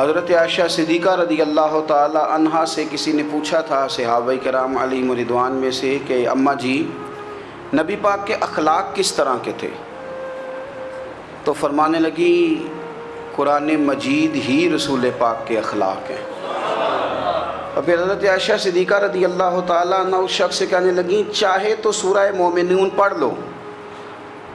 حضرت عائشہ صدیقہ رضی اللہ تعالی عنہا سے کسی نے پوچھا تھا صحابہ کرام علیہم رضوان میں سے کہ اماں جی نبی پاک کے اخلاق کس طرح کے تھے؟ تو فرمانے لگی قرآن مجید ہی رسول پاک کے اخلاق ہیں۔ اور پھر حضرت عائشہ صدیقہ رضی اللہ تعالیٰ عنہ اس شخص سے کہنے لگیں چاہے تو سورہ مومنون پڑھ لو۔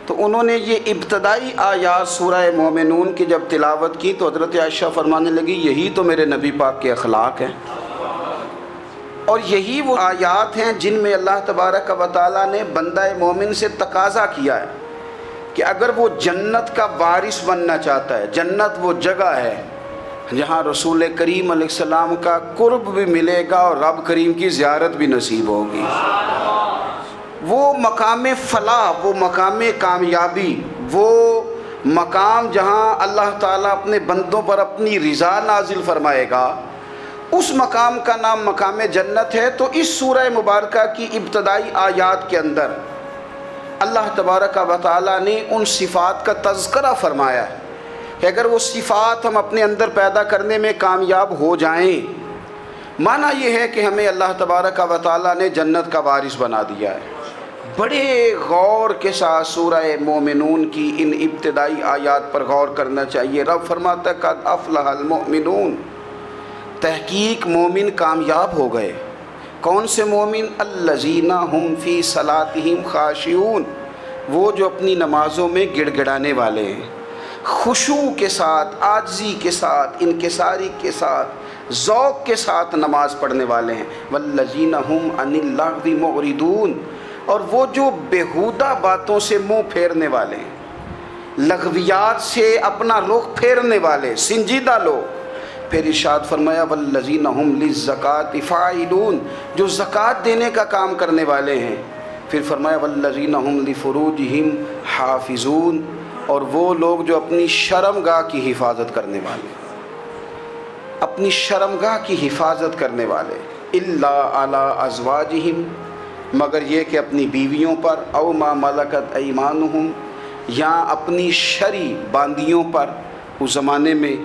تو انہوں نے یہ ابتدائی آیات سورہ مومنون کی جب تلاوت کی تو حضرت عائشہ فرمانے لگی یہی تو میرے نبی پاک کے اخلاق ہیں، اور یہی وہ آیات ہیں جن میں اللہ تبارک و تعالیٰ نے بندہ مومن سے تقاضا کیا ہے کہ اگر وہ جنت کا وارث بننا چاہتا ہے، جنت وہ جگہ ہے جہاں رسول کریم علیہ السلام کا قرب بھی ملے گا اور رب کریم کی زیارت بھی نصیب ہوگی، وہ مقام فلاح، وہ مقام کامیابی، وہ مقام جہاں اللہ تعالیٰ اپنے بندوں پر اپنی رضا نازل فرمائے گا، اس مقام کا نام مقام جنت ہے۔ تو اس سورہ مبارکہ کی ابتدائی آیات کے اندر اللہ تبارک و تعالیٰ نے ان صفات کا تذکرہ فرمایا ہے کہ اگر وہ صفات ہم اپنے اندر پیدا کرنے میں کامیاب ہو جائیں، معنی یہ ہے کہ ہمیں اللہ تبارک و تعالیٰ نے جنت کا وارث بنا دیا ہے۔ بڑے غور کے ساتھ سورہ مومنون کی ان ابتدائی آیات پر غور کرنا چاہیے۔ رب فرماتا ہے قد افلح المؤمنون، تحقیق مومن کامیاب ہو گئے۔ کون سے مومن؟ الذین ہم فی صلاتہم خاشعون، وہ جو اپنی نمازوں میں گڑ گڑانے والے ہیں، خشوع کے ساتھ، عاجزی کے ساتھ، انکساری کے ساتھ، ذوق کے ساتھ نماز پڑھنے والے ہیں۔ والذین ہم عن اللغو معرضون، اور وہ جو بیہودہ باتوں سے منہ پھیرنے والے ہیں، لغویات سے اپنا رخ پھیرنے والے، سنجیدہ لوگ۔ پھر ارشاد فرمایا والذین ہم للزکاۃ فاعلون، جو زکوٰۃ دینے کا کام کرنے والے ہیں۔ پھر فرمایا والذین ہم لفروجہم حافظون، اور وہ لوگ جو اپنی شرمگاہ کی حفاظت کرنے والے، اپنی شرمگاہ کی حفاظت کرنے والے۔ الا علی ازواجہم، مگر یہ کہ اپنی بیویوں پر، او ما ملکت ایمانہم، یا اپنی شرعی باندیوں پر۔ اس زمانے میں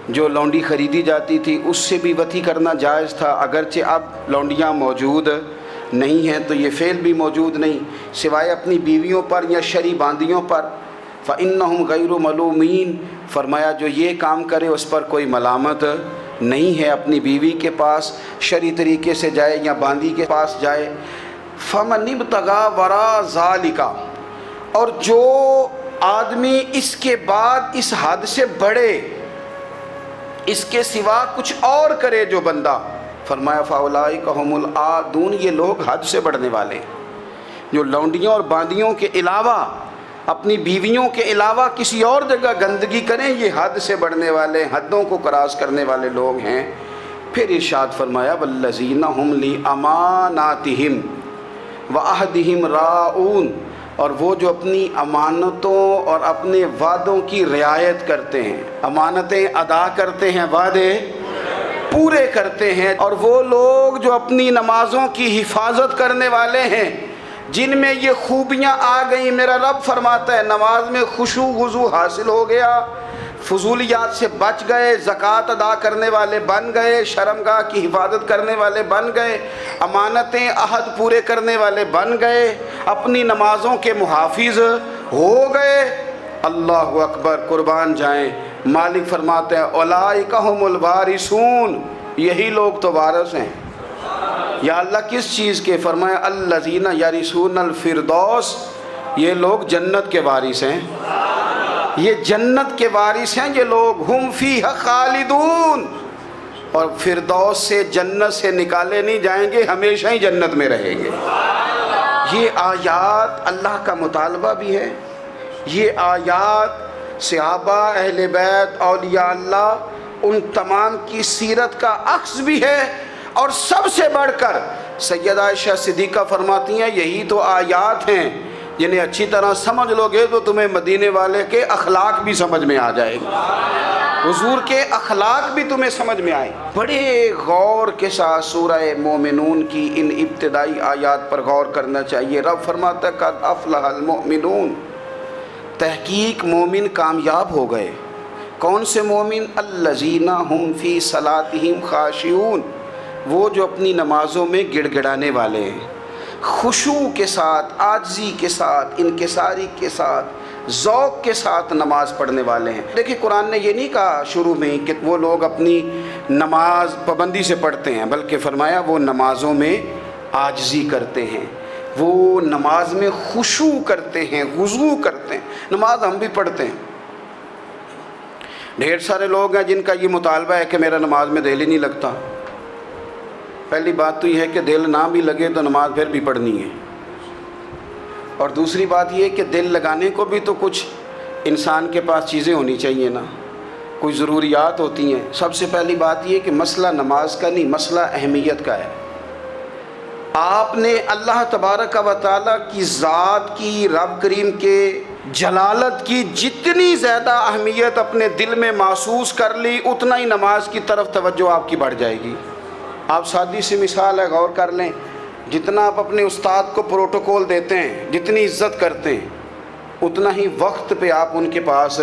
جو لونڈی خریدی جاتی تھی اس سے بھی وطی کرنا جائز تھا، اگرچہ اب لونڈیاں موجود نہیں ہیں تو یہ فعل بھی موجود نہیں، سوائے اپنی بیویوں پر یا شرعی باندیوں پر۔ فَإِنَّهُمْ غَيْرُ مَلُومِينَ، فرمایا جو یہ کام کرے اس پر کوئی ملامت نہیں ہے، اپنی بیوی کے پاس شرعی طریقے سے جائے یا باندی کے پاس جائے۔ فَمَنِ ابْتَغَىٰ وَرَاءَ ذَلِكَ، اور جو آدمی اس کے بعد اس حد سے بڑھے، اس کے سوا کچھ اور کرے جو بندہ، فرمایا فَأُولَٰئِكَ هُمُ الْعَادُونَ، یہ لوگ حد سے بڑھنے والے ہیں، جو لونڈیوں اور باندیوں کے علاوہ، اپنی بیویوں کے علاوہ کسی اور جگہ گندگی کریں، یہ حد سے بڑھنے والے، حدوں کو کراس کرنے والے لوگ ہیں۔ پھر ارشاد فرمایا وَالَّذِينَ هُمْ لِأَمَانَاتِهِمْ وَعَهْدِهِمْ رَاعُونَ، اور وہ جو اپنی امانتوں اور اپنے وعدوں کی رعایت کرتے ہیں، امانتیں ادا کرتے ہیں، وعدے پورے کرتے ہیں۔ اور وہ لوگ جو اپنی نمازوں کی حفاظت کرنے والے ہیں، جن میں یہ خوبیاں آ گئیں۔ میرا رب فرماتا ہے نماز میں خشوع وضو حاصل ہو گیا، فضولیات سے بچ گئے، زکوٰۃ ادا کرنے والے بن گئے، شرمگاہ کی حفاظت کرنے والے بن گئے، امانتیں عہد پورے کرنے والے بن گئے، اپنی نمازوں کے محافظ ہو گئے۔ اللہ اکبر، قربان جائیں۔ مالک فرماتے ہیں اولئک ھم الوارثون، یہی لوگ تو وارث ہیں۔ یا اللہ کس چیز کے؟ فرمایا الذین یرثون الفردوس، یہ لوگ جنت کے وارث ہیں، یہ جنت کے وارث ہیں یہ لوگ۔ ہم فیہا خالدون، اور فردوس سے، جنت سے نکالے نہیں جائیں گے، ہمیشہ ہی جنت میں رہیں گے۔ یہ آیات اللہ کا مطالبہ بھی ہے، یہ آیات صحابہ، اہل بیت، اولیاء اللہ، ان تمام کی سیرت کا عکس بھی ہے۔ اور سب سے بڑھ کر سیدہ عائشہ صدیقہ فرماتی ہیں یہی تو آیات ہیں جنہیں اچھی طرح سمجھ لو گے تو تمہیں مدینے والے کے اخلاق بھی سمجھ میں آ جائے گا، حضور کے اخلاق بھی تمہیں سمجھ میں آئے۔ بڑے غور کے ساتھ سورہ مومنون کی ان ابتدائی آیات پر غور کرنا چاہیے۔ رب فرماتا ہے قد افلح المؤمنون، تحقیق مومن کامیاب ہو گئے۔ کون سے مومن؟ الذین هم فی صلاتہم خاشعون، وہ جو اپنی نمازوں میں گڑ گڑانے والے ہیں، خشوع کے ساتھ، عاجزی کے ساتھ، انکساری کے ساتھ، ذوق کے ساتھ نماز پڑھنے والے ہیں۔ دیکھیں قرآن نے یہ نہیں کہا شروع میں کہ وہ لوگ اپنی نماز پابندی سے پڑھتے ہیں، بلکہ فرمایا وہ نمازوں میں عاجزی کرتے ہیں، وہ نماز میں خشوع کرتے ہیں، خضوع کرتے ہیں۔ نماز ہم بھی پڑھتے ہیں، ڈھیر سارے لوگ ہیں جن کا یہ مطالبہ ہے کہ میرا نماز میں دل ہی نہیں لگتا۔ پہلی بات تو یہ ہے کہ دل نہ بھی لگے تو نماز پھر بھی پڑھنی ہے، اور دوسری بات یہ کہ دل لگانے کو بھی تو کچھ انسان کے پاس چیزیں ہونی چاہیے نا، کوئی ضروریات ہوتی ہیں۔ سب سے پہلی بات یہ کہ مسئلہ نماز کا نہیں، مسئلہ اہمیت کا ہے۔ آپ نے اللہ تبارک و تعالیٰ کی ذات کی، رب کریم کے جلالت کی جتنی زیادہ اہمیت اپنے دل میں محسوس کر لی، اتنا ہی نماز کی طرف توجہ آپ کی بڑھ جائے گی۔ آپ سادی سی مثال ہے، غور کر لیں، جتنا آپ اپنے استاد کو پروٹوکول دیتے ہیں، جتنی عزت کرتے ہیں، اتنا ہی وقت پہ آپ ان کے پاس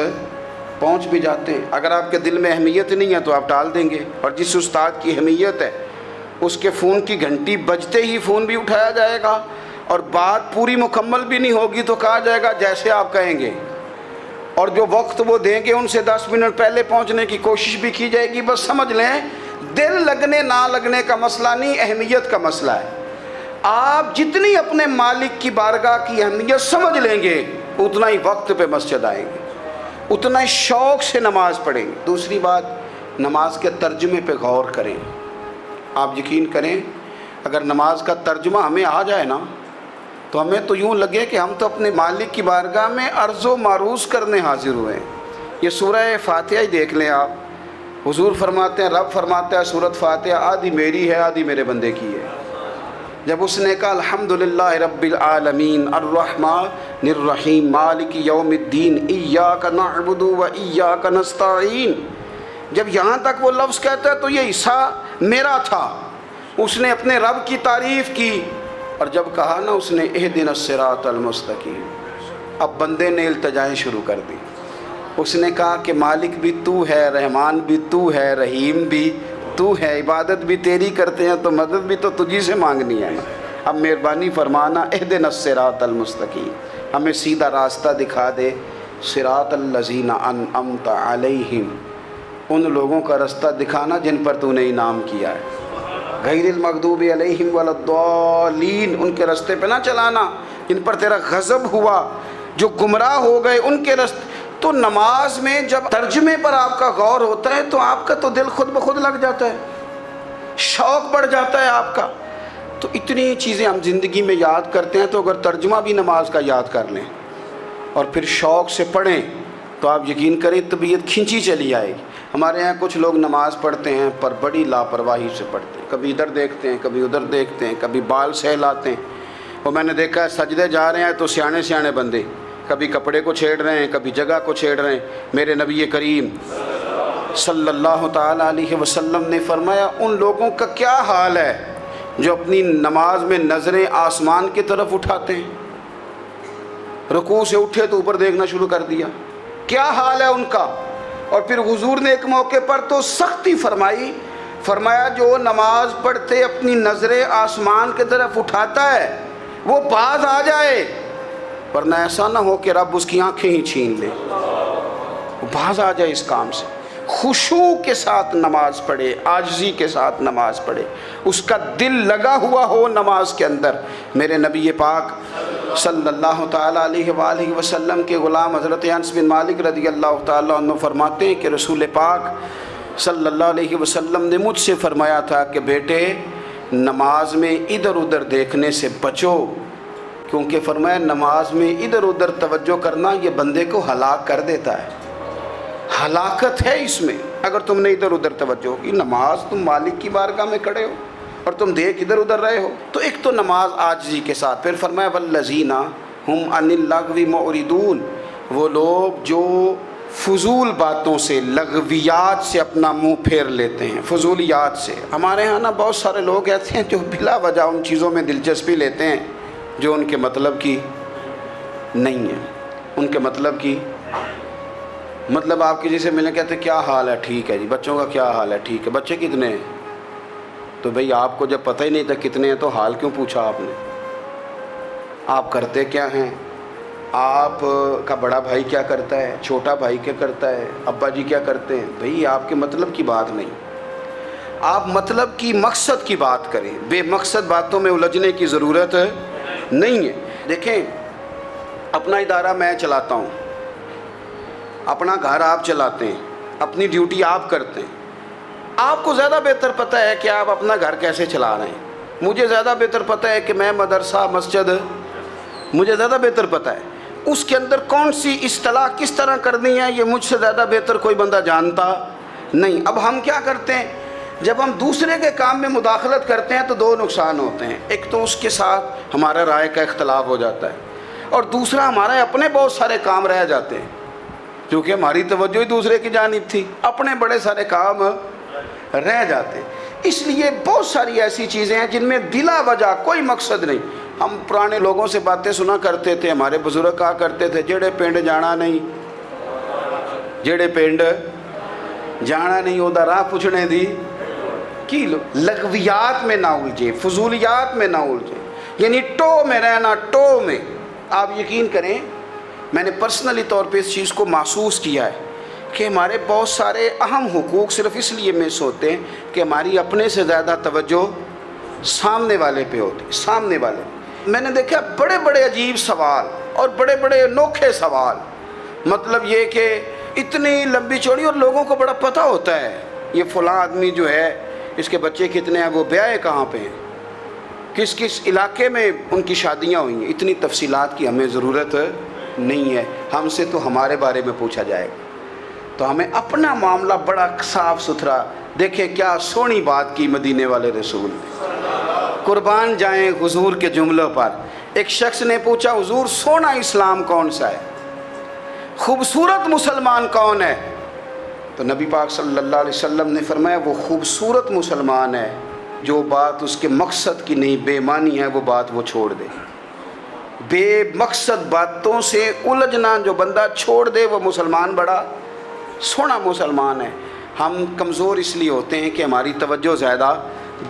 پہنچ بھی جاتے ہیں۔ اگر آپ کے دل میں اہمیت نہیں ہے تو آپ ٹال دیں گے، اور جس استاد کی اہمیت ہے اس کے فون کی گھنٹی بجتے ہی فون بھی اٹھایا جائے گا، اور بات پوری مکمل بھی نہیں ہوگی تو کہا جائے گا جیسے آپ کہیں گے، اور جو وقت وہ دیں گے ان سے 10 منٹ پہلے پہنچنے کی کوشش بھی کی جائے گی۔ بس سمجھ لیں دل لگنے نہ لگنے کا مسئلہ نہیں، اہمیت کا مسئلہ ہے۔ آپ جتنی اپنے مالک کی بارگاہ کی اہمیت سمجھ لیں گے، اتنا ہی وقت پہ مسجد آئیں گے، اتنا ہی شوق سے نماز پڑھیں گے۔ دوسری بات، نماز کے ترجمے پہ غور کریں۔ آپ یقین کریں اگر نماز کا ترجمہ ہمیں آ جائے نا تو ہمیں تو یوں لگے کہ ہم تو اپنے مالک کی بارگاہ میں عرض و معروض کرنے حاضر ہوئے ہیں۔ یہ سورہ فاتحہ ہی دیکھ لیں آپ، حضور فرماتے ہیں، رب فرماتا ہے سورۃ فاتحہ آدھی میری ہے آدھی میرے بندے کی ہے۔ جب اس نے کہا الحمدللہ رب العالمین الرحمن الرحیم مالک یوم الدین ایاک نعبد و ایاک نستعین، جب یہاں تک وہ لفظ کہتا ہے تو یہ حصہ میرا تھا۔ اس نے اپنے رب کی تعریف کی، اور جب کہا نا اس نے اہدنا الصراط المستقیم، اب بندے نے التجائیں شروع کر دی۔ اس نے کہا کہ مالک بھی تو ہے، رحمان بھی تو ہے، رحیم بھی تو ہے، عبادت بھی تیری کرتے ہیں تو مدد بھی تو تجھی سے مانگنی ہے نا۔ اب مہربانی فرمانا اہدنا الصراط المستقیم، ہمیں سیدھا راستہ دکھا دے، صراط الذین انعمت علیہم، ان لوگوں کا راستہ دکھانا جن پر تو نے انعام کیا ہے، غیر المغضوب علیہم ولا الضالین، ان کے راستے پہ نہ چلانا جن پر تیرا غضب ہوا، جو گمراہ ہو گئے ان کے راستے۔ تو نماز میں جب ترجمے پر آپ کا غور ہوتا ہے تو آپ کا تو دل خود بخود لگ جاتا ہے، شوق بڑھ جاتا ہے آپ کا۔ تو اتنی چیزیں ہم زندگی میں یاد کرتے ہیں، تو اگر ترجمہ بھی نماز کا یاد کر لیں اور پھر شوق سے پڑھیں تو آپ یقین کریں طبیعت کھنچی چلی آئے گی۔ ہمارے یہاں کچھ لوگ نماز پڑھتے ہیں پر بڑی لاپرواہی سے پڑھتے ہیں، کبھی ادھر دیکھتے ہیں کبھی ادھر دیکھتے ہیں، کبھی بال سہلاتے ہیں۔ وہ میں نے دیکھا ہے سجدے جا رہے ہیں تو سیانے سیانے بندے کبھی کپڑے کو چھیڑ رہے ہیں، کبھی جگہ کو چھیڑ رہے ہیں۔ میرے نبی کریم صلی اللہ تعالیٰ علیہ وسلم نے فرمایا ان لوگوں کا کیا حال ہے جو اپنی نماز میں نظریں آسمان کی طرف اٹھاتے ہیں، رکوع سے اٹھے تو اوپر دیکھنا شروع کر دیا، کیا حال ہے ان کا۔ اور پھر حضور نے ایک موقع پر تو سختی فرمائی، فرمایا جو نماز پڑھتے اپنی نظریں آسمان کی طرف اٹھاتا ہے وہ باز آ جائے، ورنہ ایسا نہ ہو کہ رب اس کی آنکھیں ہی چھین لے، وہ باز آ جائے اس کام سے۔ خشوع کے ساتھ نماز پڑھے، عاجزی کے ساتھ نماز پڑھے، اس کا دل لگا ہوا ہو نماز کے اندر۔ میرے نبی پاک صلی اللہ تعالیٰ علیہ وآلہ وسلم کے غلام حضرت انس بن مالک رضی اللہ تعالیٰ عنہ فرماتے ہیں کہ رسول پاک صلی اللہ علیہ وسلم نے مجھ سے فرمایا تھا کہ بیٹے نماز میں ادھر ادھر دیکھنے سے بچو، کیونکہ فرمایا نماز میں ادھر ادھر توجہ کرنا یہ بندے کو ہلاک کر دیتا ہے، ہلاکت ہے اس میں۔ اگر تم نے ادھر ادھر توجہ کی، نماز تم مالک کی بارگاہ میں کھڑے ہو اور تم دیکھ ادھر ادھر رہے ہو۔ تو ایک تو نماز عاجزی کے ساتھ، پھر فرمایا والذین ہم عن اللغو معرضون، وہ لوگ جو فضول باتوں سے، لغویات سے اپنا منہ پھیر لیتے ہیں، فضولیات سے۔ ہمارے ہاں نا بہت سارے لوگ ایسے ہیں جو بلا وجہ ان چیزوں میں دلچسپی لیتے ہیں جو ان کے مطلب کی نہیں ہے، ان کے مطلب کی مطلب آپ کسی سے ملنے کہتے ہیں کیا حال ہے؟ ٹھیک ہے جی۔ بچوں کا کیا حال ہے؟ ٹھیک ہے۔ بچے کتنے ہیں؟ تو بھئی آپ کو جب پتہ ہی نہیں تھا کتنے ہیں تو حال کیوں پوچھا آپ نے؟ آپ کرتے کیا ہیں؟ آپ کا بڑا بھائی کیا کرتا ہے؟ چھوٹا بھائی کیا کرتا ہے؟ ابا جی کیا کرتے ہیں؟ بھئی آپ کے مطلب کی بات نہیں، آپ مطلب کی مقصد کی بات کریں، بے مقصد باتوں میں الجھنے کی ضرورت نہیں ہے۔ دیکھیں، اپنا ادارہ میں چلاتا ہوں، اپنا گھر آپ چلاتے ہیں، اپنی ڈیوٹی آپ کرتے ہیں، آپ کو زیادہ بہتر پتہ ہے کہ آپ اپنا گھر کیسے چلا رہے ہیں، مجھے زیادہ بہتر پتہ ہے کہ میں مدرسہ مسجد، مجھے زیادہ بہتر پتہ ہے اس کے اندر کون سی اصطلاح کس طرح کرنی ہے، یہ مجھ سے زیادہ بہتر کوئی بندہ جانتا نہیں۔ اب ہم کیا کرتے ہیں، جب ہم دوسرے کے کام میں مداخلت کرتے ہیں تو دو نقصان ہوتے ہیں، ایک تو اس کے ساتھ ہمارا رائے کا اختلاف ہو جاتا ہے، اور دوسرا ہمارے اپنے بہت سارے کام رہ جاتے ہیں، کیونکہ ہماری توجہ ہی دوسرے کی جانب تھی، اپنے بڑے سارے کام رہ جاتے ہیں۔ اس لیے بہت ساری ایسی چیزیں ہیں جن میں بلا وجہ کوئی مقصد نہیں۔ ہم پرانے لوگوں سے باتیں سنا کرتے تھے، ہمارے بزرگ کہا کرتے تھے جڑے پنڈ جانا نہیں، جڑے پنڈ جانا نہیں اودا راہ پوچھنے دی کی لغویات میں نہ الجھے، فضولیات میں نہ الجھے، یعنی ٹو میں رہنا، ٹو میں۔ آپ یقین کریں میں نے پرسنلی طور پہ اس چیز کو محسوس کیا ہے کہ ہمارے بہت سارے اہم حقوق صرف اس لیے مس ہوتے ہیں کہ ہماری اپنے سے زیادہ توجہ سامنے والے پہ ہوتی، سامنے والے۔ میں نے دیکھا بڑے بڑے عجیب سوال اور بڑے بڑے انوکھے سوال، مطلب یہ کہ اتنی لمبی چوڑی، اور لوگوں کو بڑا پتہ ہوتا ہے یہ فلاں آدمی جو ہے اس کے بچے کتنے ہیں، وہ بیاہ کہاں پہ ہیں، کس کس علاقے میں ان کی شادیاں ہوئی ہیں۔ اتنی تفصیلات کی ہمیں ضرورت نہیں ہے، ہم سے تو ہمارے بارے میں پوچھا جائے گا، تو ہمیں اپنا معاملہ بڑا صاف ستھرا۔ دیکھیں کیا سونی بات کی مدینے والے رسول، قربان جائیں حضور کے جملوں پر۔ ایک شخص نے پوچھا حضور سونا اسلام کون سا ہے، خوبصورت مسلمان کون ہے؟ تو نبی پاک صلی اللہ علیہ وسلم نے فرمایا وہ خوبصورت مسلمان ہے جو بات اس کے مقصد کی نہیں، بے معنی ہے وہ بات وہ چھوڑ دے۔ بے مقصد باتوں سے الجھنا جو بندہ چھوڑ دے وہ مسلمان بڑا سونا مسلمان ہے۔ ہم کمزور اس لیے ہوتے ہیں کہ ہماری توجہ زیادہ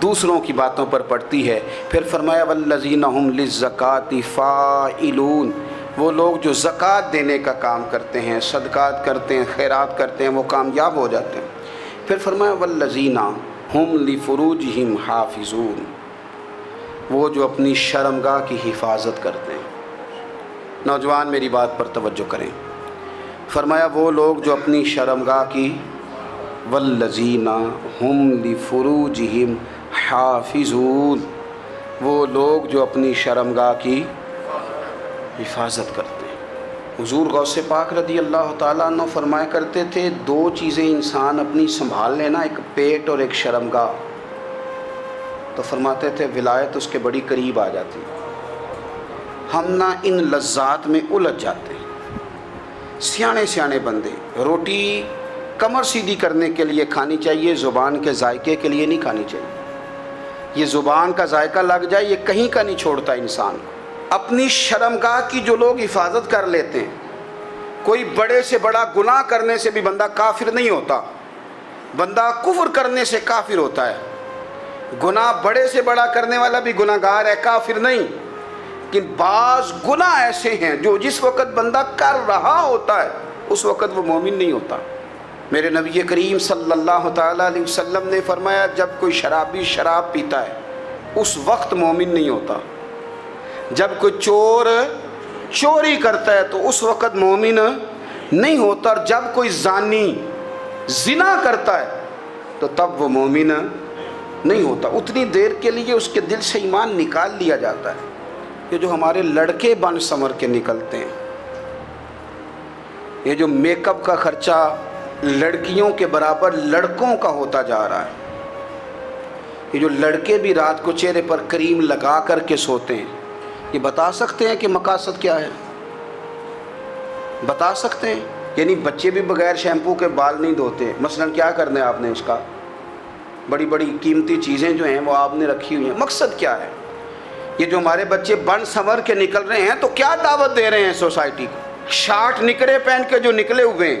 دوسروں کی باتوں پر پڑتی ہے۔ پھر فرمایا والذین هم للزکاۃ فاعلون، وہ لوگ جو زکوٰۃ دینے کا کام کرتے ہیں، صدقات کرتے ہیں، خیرات کرتے ہیں، وہ کامیاب ہو جاتے ہیں۔ پھر فرمایا والذین هم لفروجہم حافظون، وہ جو اپنی شرمگاہ کی حفاظت کرتے ہیں۔ نوجوان میری بات پر توجہ کریں، فرمایا وہ لوگ جو اپنی شرمگاہ کی، والذین هم لفروجہم حافظون، وہ لوگ جو اپنی شرمگاہ کی حفاظت کرتے ہیں۔ حضور غوث پاک رضی اللہ تعالیٰ عنہ فرمایا کرتے تھے دو چیزیں انسان اپنی سنبھال لینا، ایک پیٹ اور ایک شرمگاہ، تو فرماتے تھے ولایت اس کے بڑی قریب آ جاتی۔ ہم نہ ان لذات میں الجھ جاتے ہیں۔ سیانے سیانے بندے روٹی کمر سیدھی کرنے کے لیے کھانی چاہیے، زبان کے ذائقے کے لیے نہیں کھانی چاہیے۔ یہ زبان کا ذائقہ لگ جائے یہ کہیں کا نہیں چھوڑتا انسان کو۔ اپنی شرمگاہ کی جو لوگ حفاظت کر لیتے ہیں، کوئی بڑے سے بڑا گناہ کرنے سے بھی بندہ کافر نہیں ہوتا، بندہ کفر کرنے سے کافر ہوتا ہے۔ گناہ بڑے سے بڑا کرنے والا بھی گناہ گار ہے، کافر نہیں۔ لیکن بعض گناہ ایسے ہیں جو جس وقت بندہ کر رہا ہوتا ہے اس وقت وہ مومن نہیں ہوتا۔ میرے نبی کریم صلی اللہ تعالیٰ علیہ وسلم نے فرمایا جب کوئی شرابی شراب پیتا ہے اس وقت مومن نہیں ہوتا، جب کوئی چور چوری کرتا ہے تو اس وقت مومن نہیں ہوتا، اور جب کوئی زانی زنا کرتا ہے تو تب وہ مومن نہیں ہوتا۔ اتنی دیر کے لیے اس کے دل سے ایمان نکال لیا جاتا ہے۔ یہ جو ہمارے لڑکے بن سنور کے نکلتے ہیں، یہ جو میک اپ کا خرچہ لڑکیوں کے برابر لڑکوں کا ہوتا جا رہا ہے، یہ جو لڑکے بھی رات کو چہرے پر کریم لگا کر کے سوتے ہیں، یہ بتا سکتے ہیں کہ مقاصد کیا ہے؟ بتا سکتے ہیں؟ یعنی بچے بھی بغیر شیمپو کے بال نہیں دھوتے، مثلا کیا کرنا ہے آپ نے اس کا؟ بڑی بڑی قیمتی چیزیں جو ہیں وہ آپ نے رکھی ہوئی ہیں، مقصد کیا ہے؟ یہ جو ہمارے بچے بن سنور کے نکل رہے ہیں تو کیا دعوت دے رہے ہیں سوسائٹی کو؟ شارٹ نکرے پہن کے جو نکلے ہوئے ہیں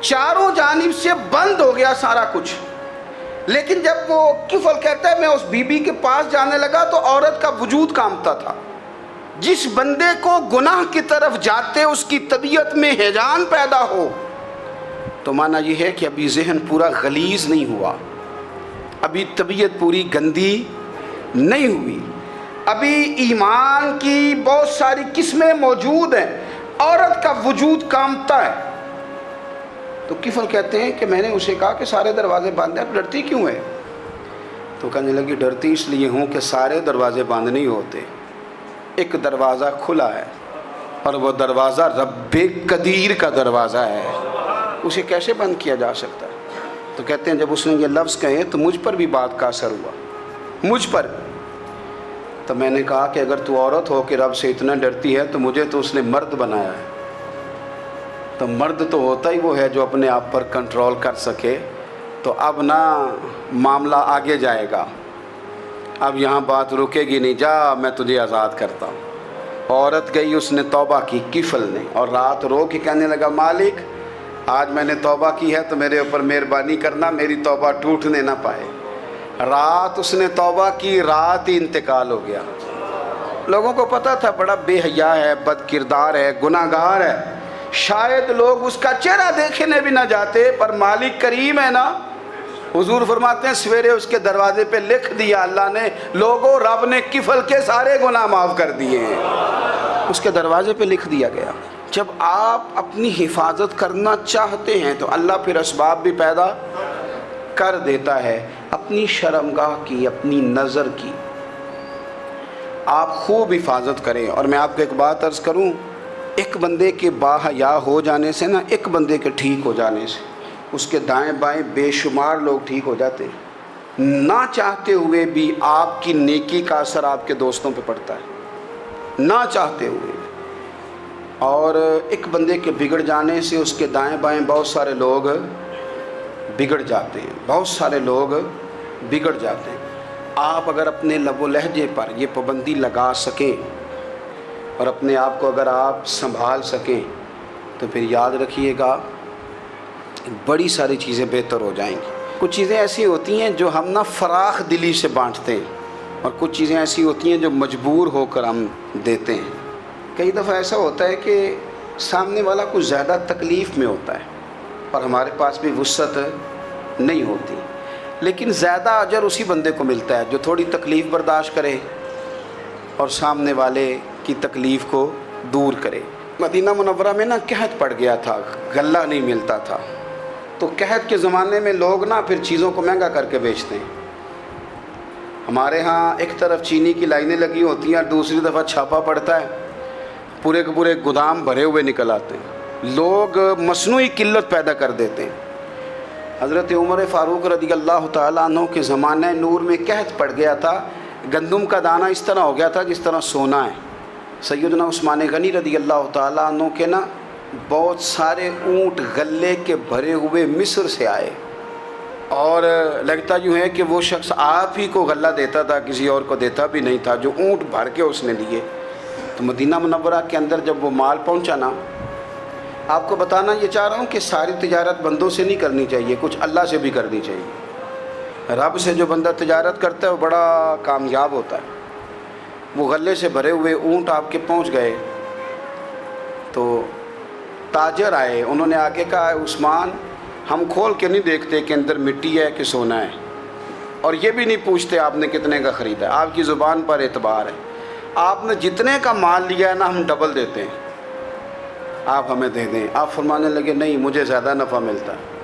چاروں جانب سے بند ہو گیا سارا کچھ. لیکن جب وہ کفل کہتا ہے میں اس بی بی کے پاس جانے لگا تو عورت کا وجود کانپتا تھا. جس بندے کو گناہ کی طرف جاتے اس کی طبیعت میں ہیجان پیدا ہو تو معنی یہ ہے کہ ابھی ذہن پورا غلیظ نہیں ہوا, ابھی طبیعت پوری گندی نہیں ہوئی, ابھی ایمان کی بہت ساری قسمیں موجود ہیں, عورت کا وجود کانپتا ہے. تو کفل کہتے ہیں کہ میں نے اسے کہا کہ سارے دروازے بند ہیں, آپ ڈرتی کیوں ہے؟ تو کہنے لگی ڈرتی اس لیے ہوں کہ سارے دروازے بند نہیں ہوتے, ایک دروازہ کھلا ہے اور وہ دروازہ رب قدیر کا دروازہ ہے, اسے کیسے بند کیا جا سکتا ہے؟ تو کہتے ہیں جب اس نے یہ لفظ کہے تو مجھ پر بھی بات کا اثر ہوا, مجھ پر. تو میں نے کہا کہ اگر تو عورت ہو کہ رب سے اتنا ڈرتی ہے تو مجھے تو اس نے مرد بنایا ہے, تو مرد تو ہوتا ہی وہ ہے جو اپنے آپ پر کنٹرول کر سکے. تو اب نہ معاملہ آگے جائے گا, اب یہاں بات رکے گی نہیں, جا میں تجھے آزاد کرتا ہوں. عورت گئی, اس نے توبہ کی کفل نے, اور رات رو کے کہنے لگا مالک آج میں نے توبہ کی ہے تو میرے اوپر مہربانی کرنا, میری توبہ ٹوٹنے نہ پائے. رات اس نے توبہ کی, رات ہی انتقال ہو گیا. لوگوں کو پتہ تھا بڑا بے حیا ہے, بد کردار ہے, گناہ گار ہے, شاید لوگ اس کا چہرہ دیکھنے بھی نہ جاتے, پر مالک کریم ہے نا. حضور فرماتے ہیں سویرے اس کے دروازے پہ لکھ دیا اللہ نے, لوگوں رب نے کفل کے سارے گناہ معاف کر دیے ہیں, اس کے دروازے پہ لکھ دیا گیا. جب آپ اپنی حفاظت کرنا چاہتے ہیں تو اللہ پھر اسباب بھی پیدا کر دیتا ہے. اپنی شرمگاہ کی, اپنی نظر کی آپ خوب حفاظت کریں. اور میں آپ کو ایک بات عرض کروں, ایک بندے کے باحیا ہو جانے سے نا, ایک بندے کے ٹھیک ہو جانے سے اس کے دائیں بائیں بے شمار لوگ ٹھیک ہو جاتے ہیں. نہ چاہتے ہوئے بھی آپ کی نیکی کا اثر آپ کے دوستوں پہ پڑتا ہے, نہ چاہتے ہوئے. اور ایک بندے کے بگڑ جانے سے اس کے دائیں بائیں بہت سارے لوگ بگڑ جاتے ہیں, بہت سارے لوگ بگڑ جاتے ہیں. آپ اگر اپنے لب و لہجے پر یہ پابندی لگا سکیں اور اپنے آپ کو اگر آپ سنبھال سکیں تو پھر یاد رکھیے گا بڑی ساری چیزیں بہتر ہو جائیں گی. کچھ چیزیں ایسی ہوتی ہیں جو ہم نہ فراخ دلی سے بانٹتے ہیں, اور کچھ چیزیں ایسی ہوتی ہیں جو مجبور ہو کر ہم دیتے ہیں. کئی دفعہ ایسا ہوتا ہے کہ سامنے والا کچھ زیادہ تکلیف میں ہوتا ہے اور ہمارے پاس بھی وسعت نہیں ہوتی, لیکن زیادہ اجر اسی بندے کو ملتا ہے جو تھوڑی تکلیف برداشت کرے اور سامنے والے کی تکلیف کو دور کرے. مدینہ منورہ میں نا قحط پڑ گیا تھا, غلہ نہیں ملتا تھا, تو قحط کے زمانے میں لوگ نا پھر چیزوں کو مہنگا کر کے بیچتے ہیں. ہمارے ہاں ایک طرف چینی کی لائنیں لگی ہوتی ہیں اور دوسری دفعہ چھاپا پڑتا ہے, پورے کے پورے گودام بھرے ہوئے نکل آتے ہیں. لوگ مصنوعی قلت پیدا کر دیتے ہیں. حضرت عمر فاروق رضی اللہ تعالیٰ عنہ کے زمانہ نور میں قحط پڑ گیا تھا, گندم کا دانہ اس طرح ہو گیا تھا جس طرح سونا ہے. سیدنا عثمان غنی رضی اللہ تعالیٰ عنہ کے نا بہت سارے اونٹ غلے کے بھرے ہوئے مصر سے آئے, اور لگتا یوں ہے کہ وہ شخص آپ ہی کو غلہ دیتا تھا, کسی اور کو دیتا بھی نہیں تھا, جو اونٹ بھر کے اس نے دیے. تو مدینہ منورہ کے اندر جب وہ مال پہنچا نا, آپ کو بتانا یہ چاہ رہا ہوں کہ ساری تجارت بندوں سے نہیں کرنی چاہیے, کچھ اللہ سے بھی کرنی چاہیے. رب سے جو بندہ تجارت کرتا ہے وہ بڑا کامیاب ہوتا ہے. وہ غلے سے بھرے ہوئے اونٹ آپ کے پہنچ گئے تو تاجر آئے, انہوں نے آگے کہا عثمان ہم کھول کے نہیں دیکھتے کہ اندر مٹی ہے کہ سونا ہے, اور یہ بھی نہیں پوچھتے آپ نے کتنے کا خریدا ہے, آپ کی زبان پر اعتبار ہے, آپ نے جتنے کا مال لیا ہے نا ہم ڈبل دیتے ہیں, آپ ہمیں دے دیں. آپ فرمانے لگے نہیں مجھے زیادہ نفع ملتا ہے.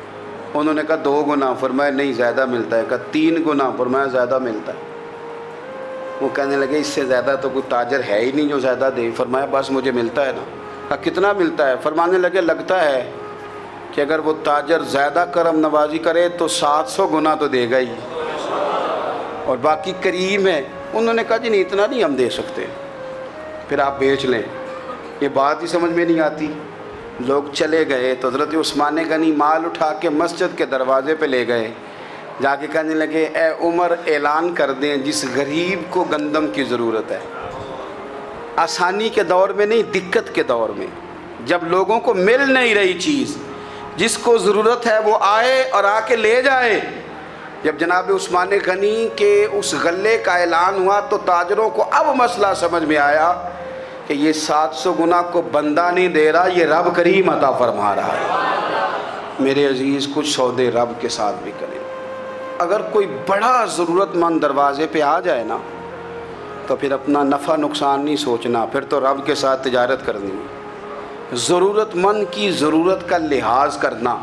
انہوں نے کہا 2 گنا, فرمایا نہیں زیادہ ملتا ہے. کہا 3 گنا, فرمایا زیادہ ملتا ہے. وہ کہنے لگے اس سے زیادہ تو کوئی تاجر ہے ہی نہیں جو زیادہ دے. فرمایا بس مجھے ملتا ہے نا. کہا کتنا ملتا ہے؟ فرمانے لگے لگتا ہے کہ اگر وہ تاجر زیادہ کرم نوازی کرے تو 700 گنا تو دے گا ہی, اور باقی کریم ہے. انہوں نے کہا جی نہیں اتنا نہیں ہم دے سکتے, پھر آپ بیچ لیں. یہ بات ہی سمجھ میں نہیں آتی. لوگ چلے گئے تو حضرت عثمان غنی مال اٹھا کے مسجد کے دروازے پہ لے گئے, جا کے کہنے لگے اے عمر اعلان کر دیں جس غریب کو گندم کی ضرورت ہے, آسانی کے دور میں نہیں دقت کے دور میں, جب لوگوں کو مل نہیں رہی چیز, جس کو ضرورت ہے وہ آئے اور آ کے لے جائے۔ جب جناب عثمان غنی کے اس غلے کا اعلان ہوا تو تاجروں کو اب مسئلہ سمجھ میں آیا کہ یہ 700 گنا کو بندہ نہیں دے رہا، یہ رب کریم عطا فرما رہا ہے۔ میرے عزیز، کچھ سودے رب کے ساتھ بھی کریں۔ اگر کوئی بڑا ضرورت مند دروازے پہ آ جائے نا تو پھر اپنا نفع نقصان نہیں سوچنا، پھر تو رب کے ساتھ تجارت کرنی ہے۔ ضرورت مند کی ضرورت کا لحاظ کرنا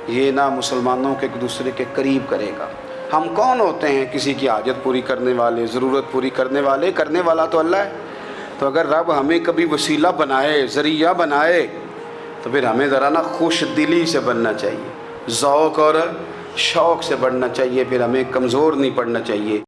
یہ نہ مسلمانوں کے ایک دوسرے کے قریب کرے گا۔ ہم کون ہوتے ہیں کسی کی حاجت پوری کرنے والے، ضرورت پوری کرنے والے؟ کرنے والا تو اللہ ہے۔ تو اگر رب ہمیں کبھی وسیلہ بنائے، ذریعہ بنائے، تو پھر ہمیں ذرا نا خوش دلی سے بننا چاہیے، ذوق اور شوق سے بڑھنا چاہیے، پھر ہمیں کمزور نہیں پڑنا چاہیے۔